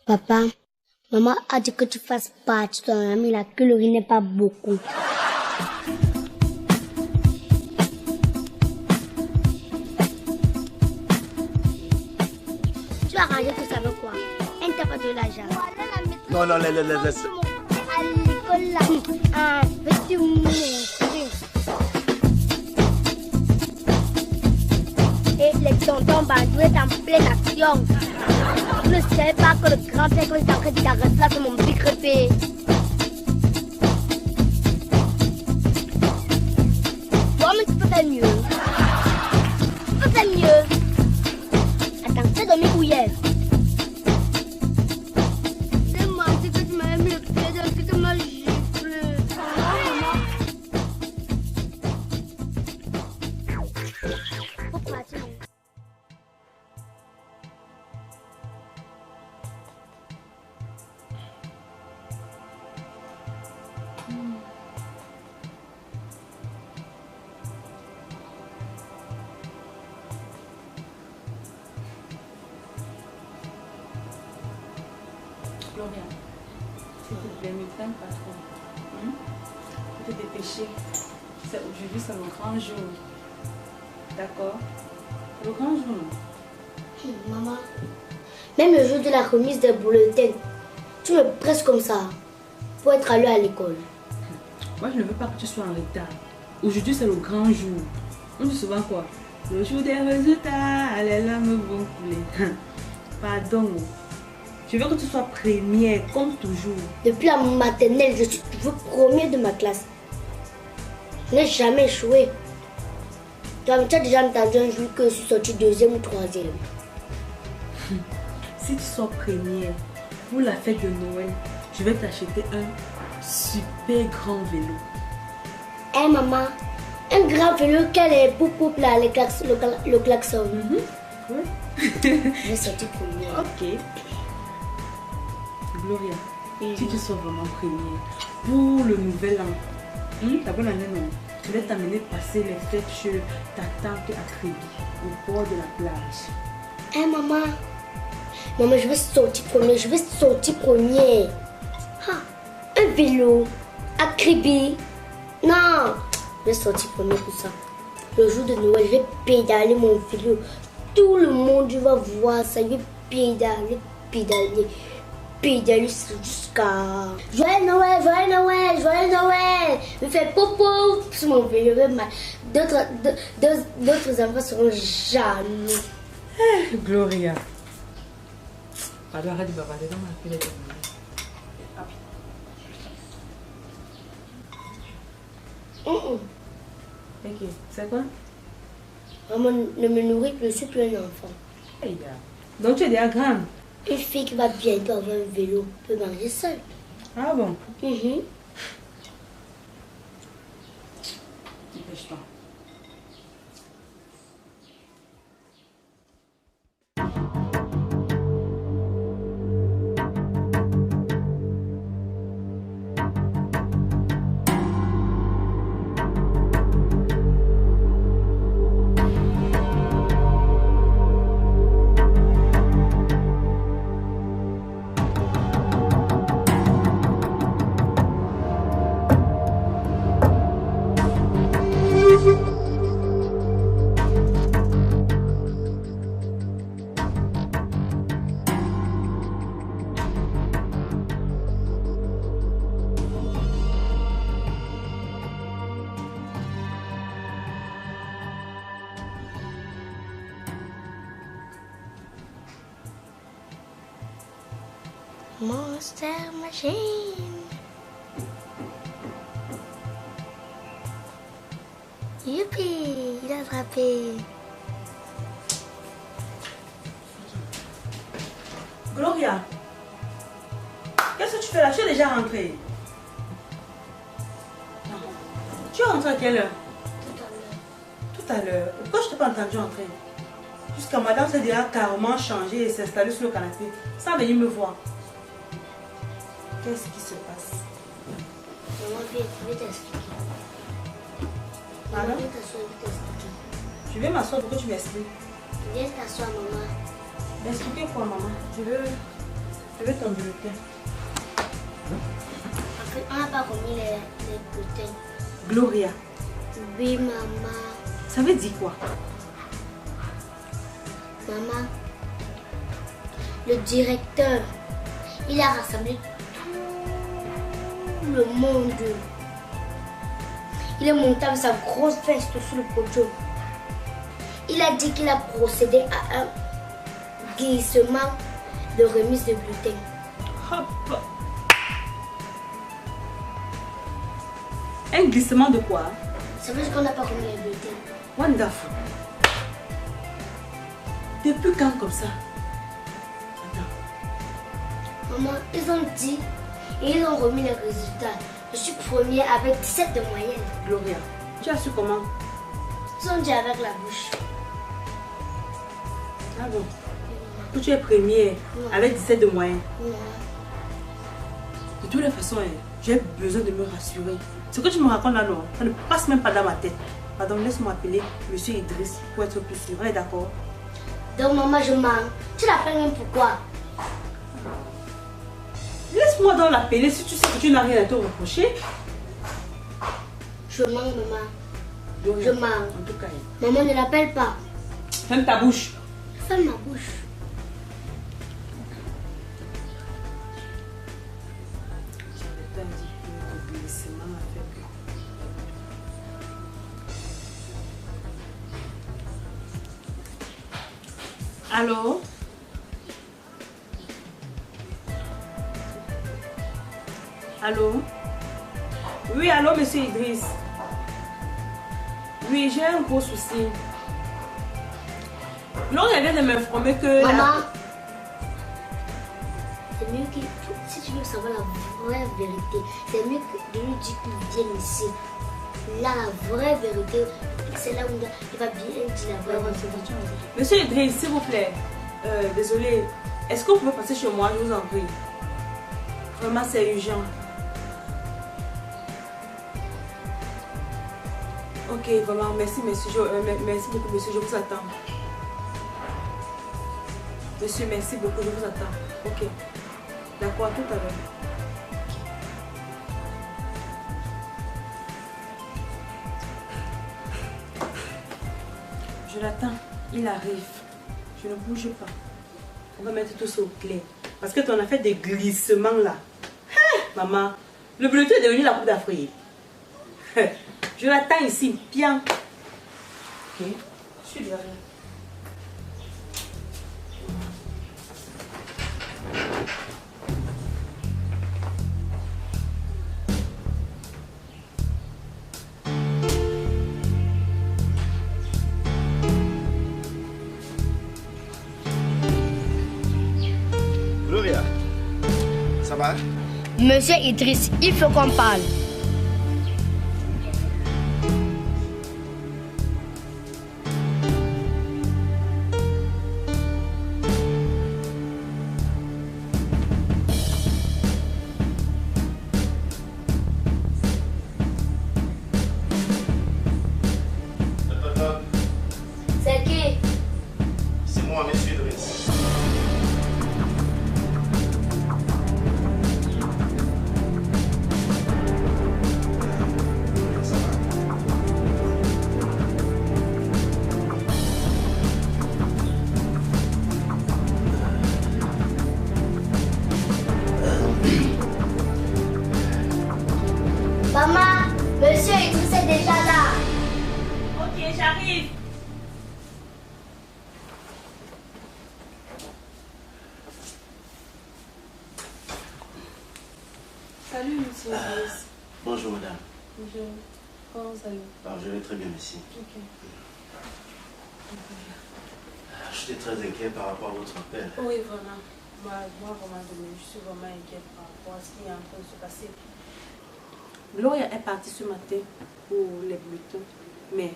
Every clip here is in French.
Papa, maman a dit que tu fasses partie de ton ami là, que le riz n'est pas beaucoup. Tu as arrangé tout ça avec quoi? Elle ne t'a pas donné l'argent. Non, laisse. À l'école là, un petit mouton. Et les tontons bandous est en pleine action. Je ne savais pas que le grand-père quand il est en train de t'arrêter là sur mon petit crépé. Bon, mais tu peux faire mieux. Tu peux faire mieux. Attends, tu as dormi où hier? J'ai menti que tu m'avais mis le pied dans que tu m'as giflé. Pourquoi tu m'as... Gloria, s'il te plaît, ne t'aime pas trop. Peut te dépêcher. Aujourd'hui, c'est le grand jour. D'accord? Le grand jour. Maman, même le jour de la remise des bulletins, tu me presses comme ça pour être allé à l'école. Moi, je ne veux pas que tu sois en retard. Aujourd'hui, c'est le grand jour. On dit souvent quoi? Le jour des résultats, les larmes vont couler. Pardon. Je veux que tu sois première, comme toujours. Depuis la maternelle, je suis toujours première de ma classe. Je n'ai jamais échoué. Tu as déjà entendu un jour que je suis sortie deuxième ou troisième. Si tu sois première pour la fête de Noël, je vais t'acheter un super grand vélo. Hé maman, un grand vélo, quel est pour là, le klaxon. Oui. Je vais sortir première. Ok. Gloria, si tu sois vraiment première pour le nouvel an, la bonne année non, je vais t'amener passer les fêtes chez ta tante à Créby, au bord de la plage. Hé maman, je vais sortir première. Un vélo à Créby. Non, je vais sortir première pour ça. Le jour de Noël, je vais pédaler mon vélo. Tout le monde va voir ça. Je vais pédaler jusqu'à... Joyeux Noël. Je vais faire popo sur mon vélo. D'autres enfants seront jaloux. Gloria. Pardon, arrête de bavarder dans ma fille. Ok, c'est quoi? Maman ne me nourrit plus, je suis plus un enfant. Hey, donc tu es déjà grande? Une fille qui va bientôt avoir un vélo peut manger seule. Ah bon? Dépêche-toi. Monster Machine. Youpi, il a attrapé. Gloria, qu'est-ce que tu fais là? Tu es déjà rentrée. Non. Tu es rentrée à quelle heure? Tout à l'heure. Pourquoi je t'ai pas entendu entrer? Jusqu'à madame s'est déjà carrément changée et s'est installée sur le canapé sans venir me voir. Qu'est-ce qui se passe? Maman, je vais t'expliquer. Pardon? Je vais m'asseoir pour que tu m'expliques. Viens t'asseoir, maman. M'expliquer quoi, maman? Je veux Je vais ton bulletin. On n'a pas remis les bulletins. Gloria, Oui, maman. ça veut dire quoi? Maman, le directeur, il a rassemblé tout le monde. Il est monté avec sa grosse veste sur le podium. Il a dit qu'il a procédé à un glissement de remise de bulletins. Hop. Un glissement de quoi? C'est parce qu'on n'a pas remis les bulletins. Wonderful. Depuis quand comme ça? Attends. Maman, ils ont dit et ils ont remis les résultats. Je suis premier avec 17 de moyenne. Gloria, tu as su comment? Ils ont dit avec la bouche. Ah bon? Que tu es premier avec 17 de moyenne. Non. De toutes les façons, j'ai besoin de me rassurer. Ce que tu me racontes là, non, ça ne passe même pas dans ma tête. Pardon, laisse-moi appeler Monsieur Idriss pour être plus sûr. On est d'accord? Donc maman, je mens. Tu l'appelles même pourquoi? Laisse-moi donc l'appeler si tu sais que tu n'as rien à te reprocher. Je mens, maman. Donc, Je mens. en tout cas, Maman, ne l'appelle pas. ferme ta bouche. Ferme ma bouche. J'avais pas dit que le glissement a fait que... Allô? Allô? Oui, allô, monsieur Idriss. Oui, j'ai un gros souci. L'autre vient de m'informer que... Maman, c'est mieux que si tu veux savoir la vraie vérité, c'est mieux que de lui dire qu'il vienne ici. Là, la vraie vérité, c'est là où il va bien dire la vraie vérité. Monsieur Idriss, s'il vous plaît, désolé, est-ce que vous pouvez passer chez moi, je vous en prie? Vraiment, c'est urgent. Ok, vraiment, merci, monsieur. Merci beaucoup, monsieur, je vous attends. Monsieur, merci beaucoup, je vous attends. Ok. D'accord, à tout à l'heure. Je l'attends, il arrive. Je ne bouge pas. On va mettre tout ça au clair. Parce que tu en as fait des glissements là. Hein, maman, le bulletin est devenu la Coupe d'Afrique. Je l'attends ici, bien. Ok, je suis derrière. Gloria, ça va? Monsieur Idriss, il faut qu'on parle. C'est qui? C'est moi, monsieur Idriss. Ça va? Maman, monsieur Idriss est déjà là. Ok, j'arrive. Salut, monsieur Idriss. Bonjour, madame. Bonjour. Comment allez-vous? Alors, je vais très bien, merci. Ok. J'étais très inquiet par rapport à votre appel. Oui, vraiment. Moi, vraiment, je suis vraiment inquiète par rapport à ce qui est en train de se passer. Gloria est partie ce matin pour les bulletins, mais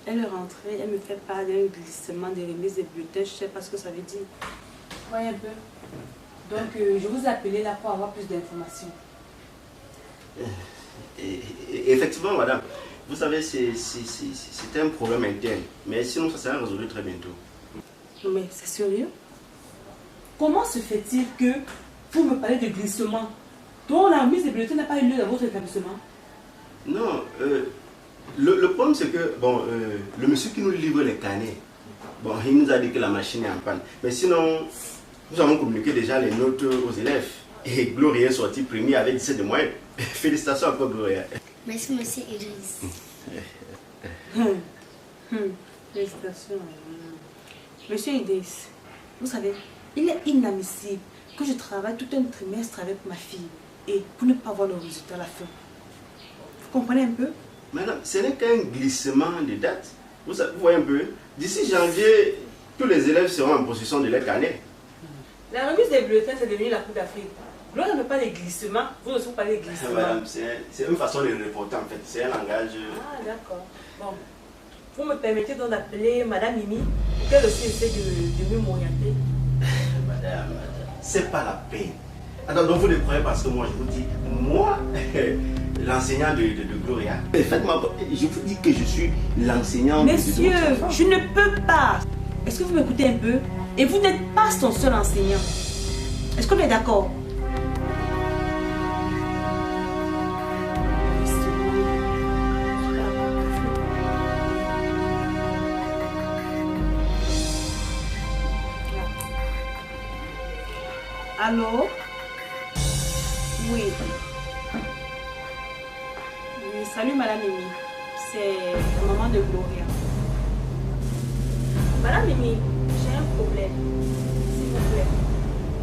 elle est rentrée, elle me fait part d'un glissement de remise des bulletins, je ne sais pas ce que ça veut dire. Voyez un peu. Donc, je vous ai appelé là pour avoir plus d'informations. Effectivement, madame, vous savez, c'est un problème interne, mais sinon, ça sera résolu très bientôt. Mais c'est sérieux? Comment se fait-il que vous me parlez de glissement. Donc la mise des bulletins n'a pas eu lieu dans votre établissement? Non, le problème c'est que, bon, le monsieur qui nous livre les carnets, bon, il nous a dit que la machine est en panne. Mais sinon, nous avons communiqué déjà les notes aux élèves. Et Gloria est sortie premier avec 17 de moyenne. Félicitations encore, Gloria. Merci, monsieur Idriss. Félicitations. Monsieur Idriss, vous savez, il est inadmissible que je travaille tout un trimestre avec ma fille et pour ne pas voir le résultat à la fin. Vous comprenez un peu? Madame, ce n'est qu'un glissement de date. Vous voyez un peu, d'ici janvier, tous les élèves seront en possession de leur carnet. La remise des bulletins, c'est devenu la Coupe d'Afrique. L'on ne pas des glissements, vous ne pas des glissements. Madame, c'est une façon de reporter en fait, c'est un langage... Ah d'accord. Bon, vous me permettez donc d'appeler Madame Mimi, pour qu'elle aussi essaie de mieux m'orienter. Madame, c'est pas la peine. Attends, donc vous le croyez parce que moi je vous dis, moi, l'enseignant de Gloria, faites-moi, je vous dis que je suis l'enseignant de Monsieur, je ne peux pas. Est-ce que vous m'écoutez un peu? Et vous n'êtes pas son seul enseignant. Est-ce qu'on est d'accord? Allô? Oui. Oui, salut Madame Mimi. C'est la maman de Gloria. Madame Mimi, j'ai un problème. S'il vous plaît.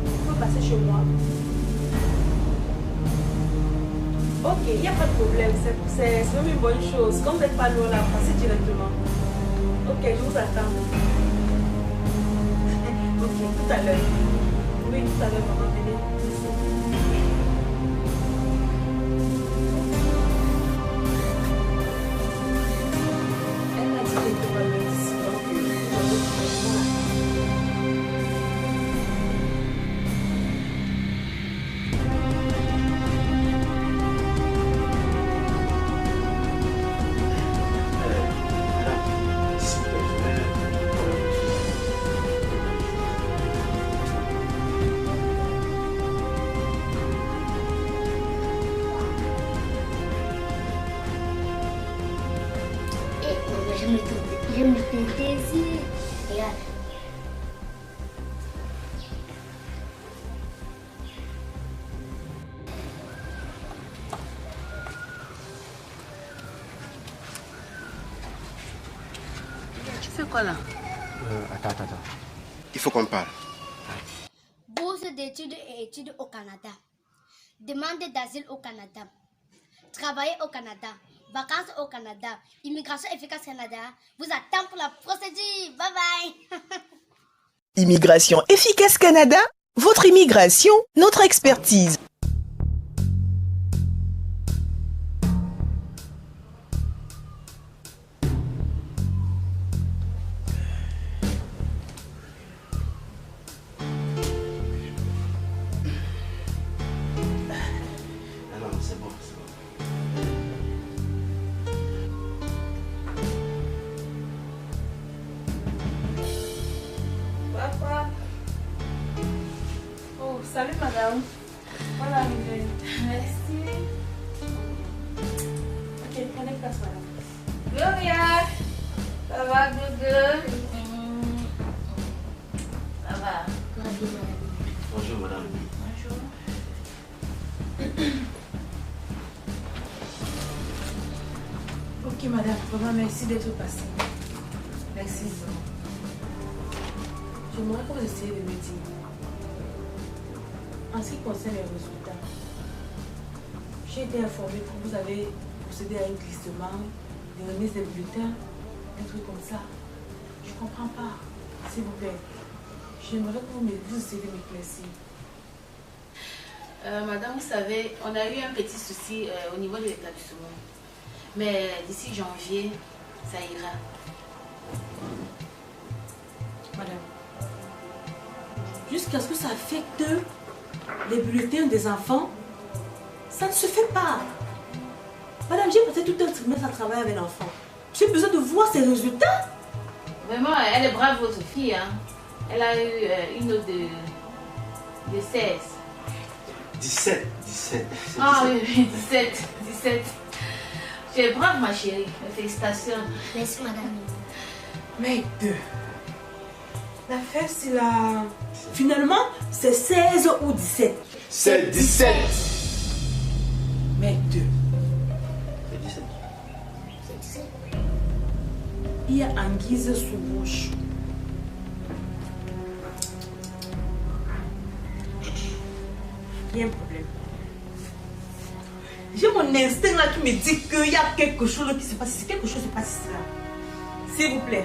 Vous pouvez passer chez moi. Ok, il n'y a pas de problème. C'est même une bonne chose. Quand vous n'êtes pas loin là, passez directement. Ok, je vous attends. Ok, tout à l'heure. Oui, tout à l'heure, maman, venez. Elle m'a dit qu'elle était pas loin d'ici, J'aime le désir. Regarde. Tu fais quoi là? Attends. Il faut qu'on parle. Bourse d'études et études au Canada. Demande d'asile au Canada. Travailler au Canada. Vacances au Canada. Immigration efficace Canada. Vous attend pour la procédure. Bye bye. Immigration efficace Canada, votre immigration, notre expertise. Non, c'est bon. Papa. Oh, salut madame. Voilà, arrivé. Merci. Ok, prenez place madame. Gloria, ça va, Google? Ça va. Bonjour madame. Bonjour. Ok madame, vraiment merci d'être passée. Merci. J'aimerais que vous essayiez de me dire, en ce qui concerne les résultats, j'ai été informée que vous avez procédé à un glissement, des remises des bulletins, un truc comme ça. Je ne comprends pas, s'il vous plaît. J'aimerais que vous essayiez de m'éclaircir. Madame, vous savez, on a eu un petit souci au niveau de l'établissement. Mais d'ici janvier, ça ira. Madame, jusqu'à ce que ça affecte les bulletins des enfants, ça ne se fait pas. Madame, j'ai passé tout un trimestre à travailler avec l'enfant. J'ai besoin de voir ses résultats. Vraiment, elle est brave, votre fille. Hein? Elle a eu une note de 16. 17. 17. Ah oui, 17. 17. Tu es brave, ma chérie. Félicitations. Merci, madame. Mais 2. L'affaire, c'est la... Finalement, c'est 16 ou 17. C'est 17. Mais 2. C'est 17. C'est 17. Il y a anguille sous bouche. Il y a un problème. J'ai mon instinct là qui me dit qu'il y a quelque chose qui se passe. Si quelque chose se passe là, s'il vous plaît,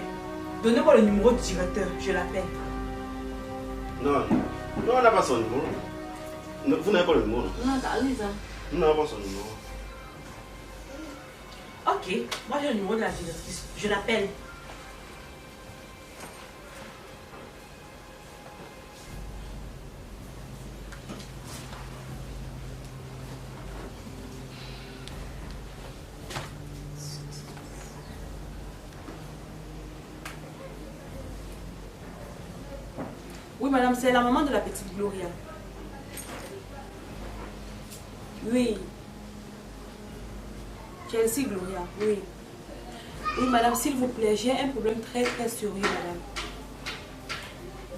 donnez-moi le numéro du directeur, je l'appelle. Non, on n'a pas son numéro. Non, vous n'avez pas le numéro. Non, t'arrives. Nous n'avons pas son numéro. Ok, moi j'ai le numéro de la directrice, je l'appelle. Oui, madame, c'est la maman de la petite Gloria. Oui. Chelsea Gloria, oui. Oui, madame, s'il vous plaît, j'ai un problème très sérieux, madame.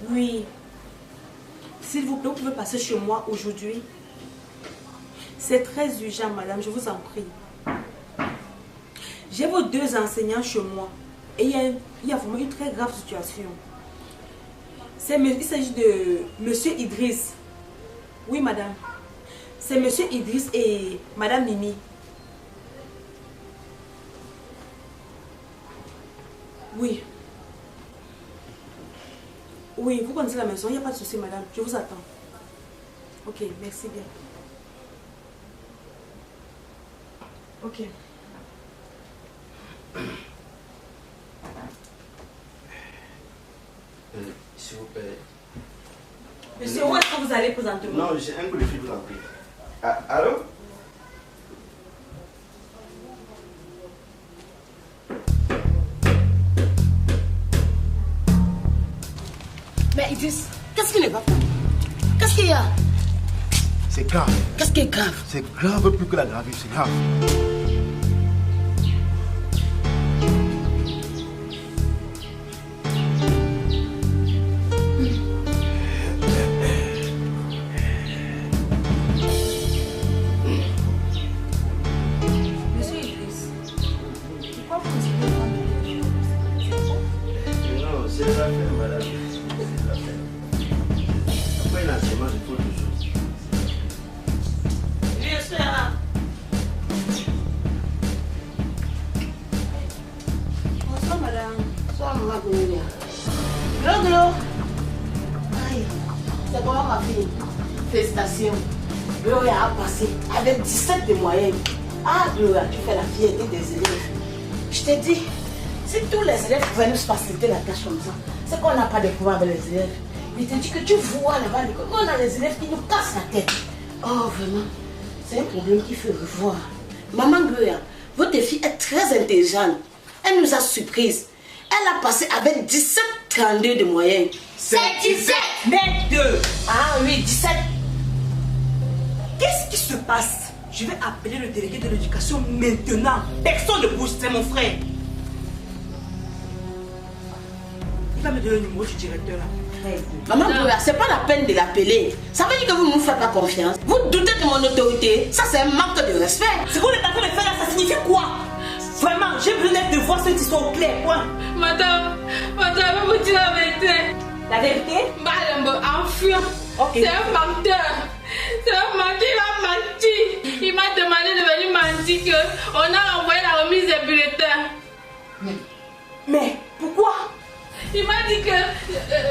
Oui. S'il vous plaît, vous pouvez passer chez moi aujourd'hui. C'est très urgent, madame, je vous en prie. J'ai vos 2 enseignants chez moi. Et il y a vraiment une très grave situation. Il s'agit de monsieur Idriss. Oui, madame. C'est monsieur Idriss et madame Mimi. Oui. Oui, vous connaissez la maison, il n'y a pas de souci, madame. Je vous attends. Ok, merci bien. Ok. S'il vous plaît. Monsieur, où est-ce que vous allez présentement? Non, j'ai un coup de fil, vous en prie. Ah, allô? Mais Idriss, qu'est-ce qui ne va pas? Qu'est-ce qu'il y a? C'est grave. Qu'est-ce qui est grave? C'est grave plus que la gravure, c'est grave. Monsieur Idriss, pourquoi vous expliquez pas? Non, c'est l'affaire, madame. C'est l'affaire. Après l'enseignement, il faut autre chose. Bien sûr. Bonsoir, madame. Sois maman Gloria. Glo. Aïe. C'est comment ma fille? Félicitations. Gloria a passé avec 17 de moyenne. Ah Gloria, tu fais la fierté des élèves. Je te dis, si tous les élèves pouvaient nous faciliter la tâche comme ça, c'est qu'on n'a pas de pouvoir avec les élèves. Il te dit que tu vois là-bas, on a des élèves qui nous cassent la tête. Oh vraiment, c'est un problème qu'il faut revoir. Maman Gloria, votre fille est très intelligente. Elle nous a surprise. Elle a passé avec 17,32 de moyenne. C'est 17. Mais 2. Ah oui, 17. Qu'est-ce qui se passe? Je vais appeler le délégué de l'éducation maintenant. Personne ne bouge, c'est mon frère. Il va me donner le numéro du directeur là. Maman Gloria, c'est pas la peine de l'appeler. Ça veut dire que vous ne nous faites pas confiance. Vous doutez de mon autorité. Ça, c'est un manque de respect. Ce qu'on est en train de faire là, ça signifie quoi? Vraiment, j'ai besoin de voir cette histoire au clair, point. Madame, je vais vous dire la vérité. La vérité? Madame, enfant, Ok. c'est un menteur. C'est un menteur, il m'a menti. Il m'a demandé de venir mentir qu'on a envoyé la remise des bulletins. Mais pourquoi? Il m'a dit que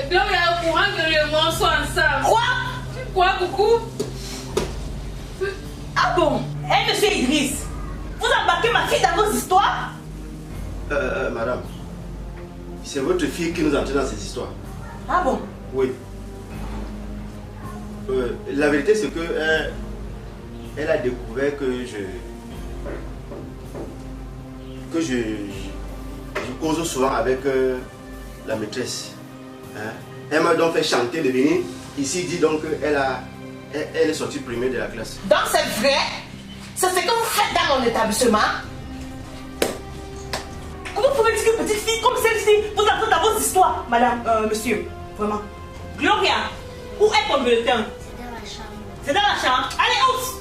Gloria est au courant que le monde sont ensemble. Quoi? Quoi, coucou? Ah bon? Eh, monsieur Idriss, vous embarquez ma fille dans vos histoires? Madame, c'est votre fille qui nous entraîne dans ces histoires. Ah bon? Oui. La vérité, c'est que elle a découvert que je cause souvent avec la maîtresse. Hein? Elle m'a donc fait chanter de venir ici, dit donc qu'elle a elle est sortie première de la classe. Donc c'est vrai? C'est ce que vous faites dans mon établissement? Comment vous pouvez dire qu'une petite fille comme celle-ci vous apprend dans vos histoires? Madame, monsieur, vraiment. Gloria, où est ton bulletin? C'est dans la chambre. C'est dans la chambre. Allez, hausse!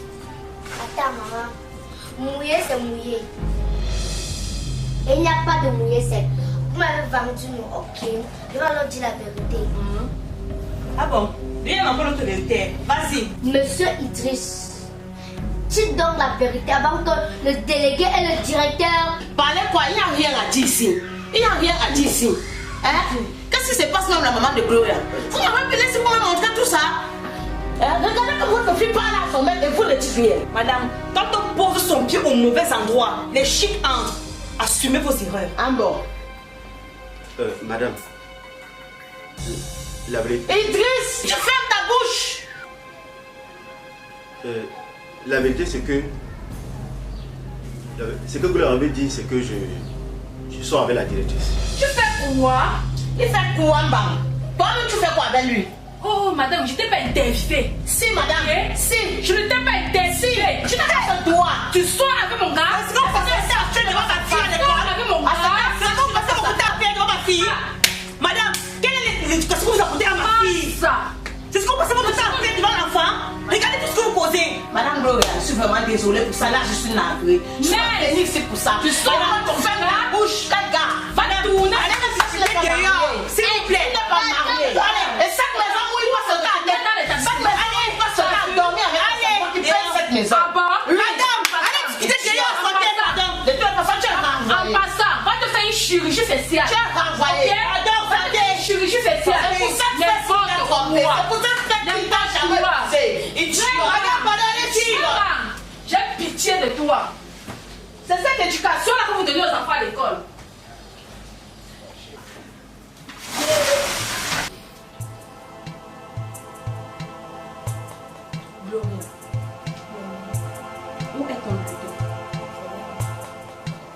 Attends, maman. Mouillé, c'est mouillé. Et il n'y a pas de mouillé sec. Vous m'avez vendu, non? Ok. Je vais leur dire la vérité. Ah bon? Viens encore notre vérité. Vas-y. Monsieur Idriss, dites donc la vérité avant que le délégué et le directeur... Parlez quoi? Il n'y a rien à dire ici. Il n'y a rien à dire ici. Hein? Qu'est-ce qui se passe dans la maman de Gloria? Vous m'avez appelé si vous me montrez tout ça? Regardez comme votre fille parle à son mec et vous le dites rien. Madame, quand on pose son pied au mauvais endroit, les chics entrent. Assumez vos erreurs. Ah bon? Madame, la vérité... Idriss, tu fermes ta bouche. La vérité, c'est que... Ce que vous leur avez dit, c'est que je sors avec la directrice. Tu fais quoi? Il fait quoi, Mbam? Toi-même, tu fais quoi avec lui? Oh, madame, je t'ai pas interviewé. Si, madame. Si. Je ne t'ai pas interviewé. Tu n'as pas fait toi. Tu sors avec mon gars. Est-ce qu'on peut faire ça devant ta fille à l'école? Avec mon gars. Est-ce qu'on peut faire beaucoup d'affaires devant ma fille? Madame, quelle est l'éducation que vous apportez à ma fille? C'est ce qu'on peut faire beaucoup d'affaires devant l'enfant? Regardez tout ce que vous posez. Madame Gloria, je suis vraiment désolée pour ça. Là, je suis navrée. Je suis venue ici pour ça. Tu sors avec ton ferme la bouche. Quel gars? Va tourner. Allez, s'il vous plaît. Allez, et chaque maison où il passe le temps à tête. Chaque maison où il passe le temps à dormir. Allez, il paye cette maison. Madame, allez discuter derrière son tête, madame. De toute façon, tu es renvoyée. En passant, va te faire une chirurgie faciale. Tu es renvoyée. Va te faire une chirurgie faciale. C'est pour ça que c'est pour ça que tu t'as jamais poussé. J'ai pitié de toi. C'est cette éducation-là que vous donnez aux enfants à l'école. Gloria, où est ton bulletin?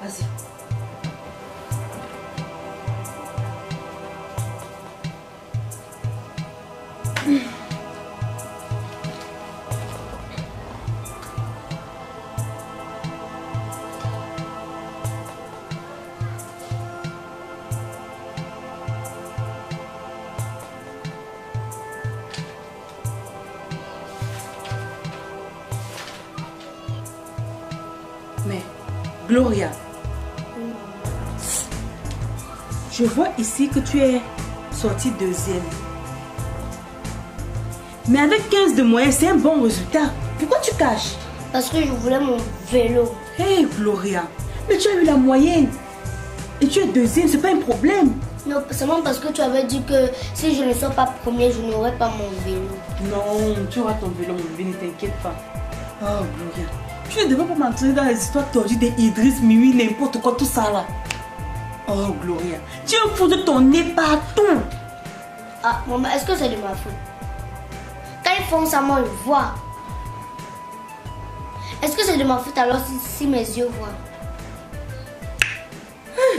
Vas-y. Mais, Gloria, je vois ici que tu es sortie deuxième. Mais avec 15 de moyenne, c'est un bon résultat. Pourquoi tu caches? Parce que je voulais mon vélo. Hé, Gloria, mais tu as eu la moyenne. Et tu es deuxième, c'est pas un problème. Non, seulement parce que tu avais dit que si je ne sors pas premier, je n'aurai pas mon vélo. Non, tu auras ton vélo, mon bébé, ne t'inquiète pas. Oh, Gloria, tu ne devrais pas m'entrer dans les histoires tordues des Idriss, Mimi, n'importe quoi, tout ça là. Oh, Gloria, tu es fou de ton nez partout. Ah, maman, est-ce que c'est de ma faute? Quand ils font ça, moi, je vois. Est-ce que c'est de ma faute alors si mes yeux voient?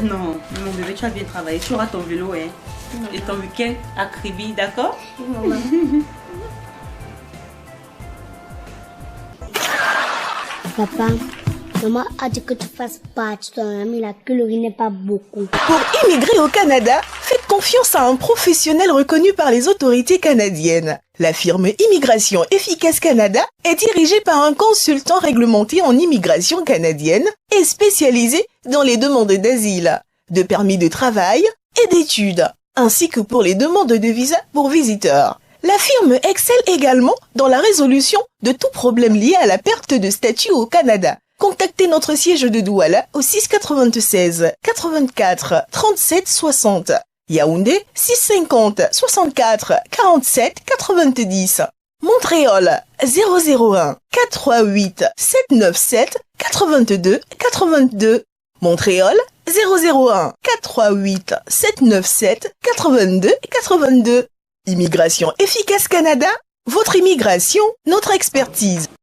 Non, mon bébé, tu as bien travaillé. Tu auras ton vélo, hein. Et ton week-end à Kribi, d'accord? Maman. Papa, maman a dit que tu fasses partie de ton ami là, que le riz n'est pas beaucoup. Pour immigrer au Canada, faites confiance à un professionnel reconnu par les autorités canadiennes. La firme Immigration Efficace Canada est dirigée par un consultant réglementé en immigration canadienne et spécialisé dans les demandes d'asile, de permis de travail et d'études, ainsi que pour les demandes de visa pour visiteurs. La firme excelle également dans la résolution de tout problème lié à la perte de statut au Canada. Contactez notre siège de Douala au 696 84 37 60. Yaoundé 650 64 47 90. Montréal 001 438 797 82 82. Montréal 001 438 797 82 82. Immigration Efficace Canada, votre immigration, notre expertise.